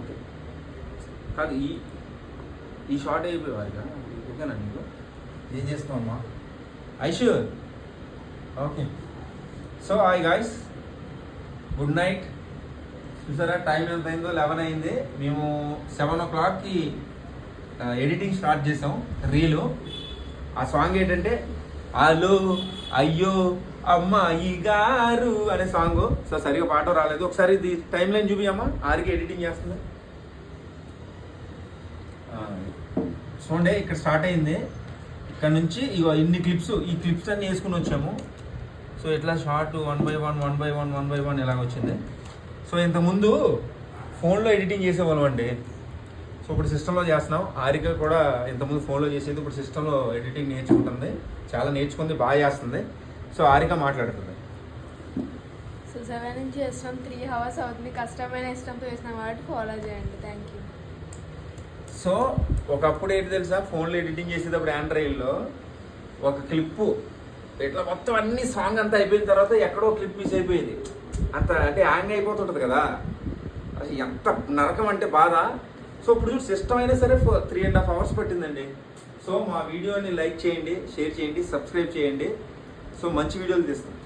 అంతే. కాదు ఈ షార్ట్ అయిపోయేవారుగా ఓకేనా నీకు? ఏం చేస్తున్నావమ్మా Aishu? Okay. So hi guys, good night. చూసారా టైం ఎంత అయిందో? 11 అయింది. మేము 7 o'clockకి ఎడిటింగ్ స్టార్ట్ చేసాం రీలు. ఆ సాంగ్ ఏంటంటే అలో అయ్యో అమ్మాయి గారు అనే సాంగ్. సో సరిగా పాట రాలేదు. ఒకసారి ఇది టైం లైన్ చూపి అమ్మా. ఆరికి ఎడిటింగ్ చేస్తుంది చూడండి. ఇక్కడ స్టార్ట్ అయింది. ఇక్కడ నుంచి ఇగో ఇన్ని క్లిప్స్, ఈ క్లిప్స్ అన్ని వేసుకుని వచ్చాము. సో ఇట్లా షార్ట్ 1 by 1 ఇలాగ వచ్చింది. సో ఇంతకుముందు ఫోన్లో ఎడిటింగ్ చేసేవాళ్ళం అండి. సో ఇప్పుడు సిస్టంలో చేస్తున్నాం. ఆరిక కూడా ఇంతకుముందు ఫోన్లో చేసేది, ఇప్పుడు సిస్టంలో ఎడిటింగ్ నేర్చుకుంటుంది. చాలా నేర్చుకుంది, బాగా చేస్తుంది. సో ఆరిక మాట్లాడుతుంది. సో 7 నుంచి చేస్తాం, 3 hours అవుతుంది. కష్టమైన ఇష్టంతో చేసినాం కాబట్టి ఫాలో చేయండి. Thank you. సో ఒకప్పుడు ఏంటి తెలుసా, ఫోన్లో ఎడిటింగ్ చేసేటప్పుడు ఆండ్రాయిడ్లో ఒక క్లిప్పు ఇట్లా మొత్తం అన్ని సాంగ్ అంతా అయిపోయిన తర్వాత ఎక్కడో క్లిప్ మిస్ అయిపోయేది. అంత అంటే హ్యాంగ్ అయిపోతుంటుంది కదా, అసలు ఎంత నరకం అంటే బాధ. సో ఇప్పుడు సిస్టమ్ అయినా సరే 3.5 hours పట్టిందండి. సో మా వీడియోని లైక్ చేయండి, షేర్ చేయండి, సబ్స్క్రైబ్ చేయండి. సో మంచి వీడియోలు తీస్తాం.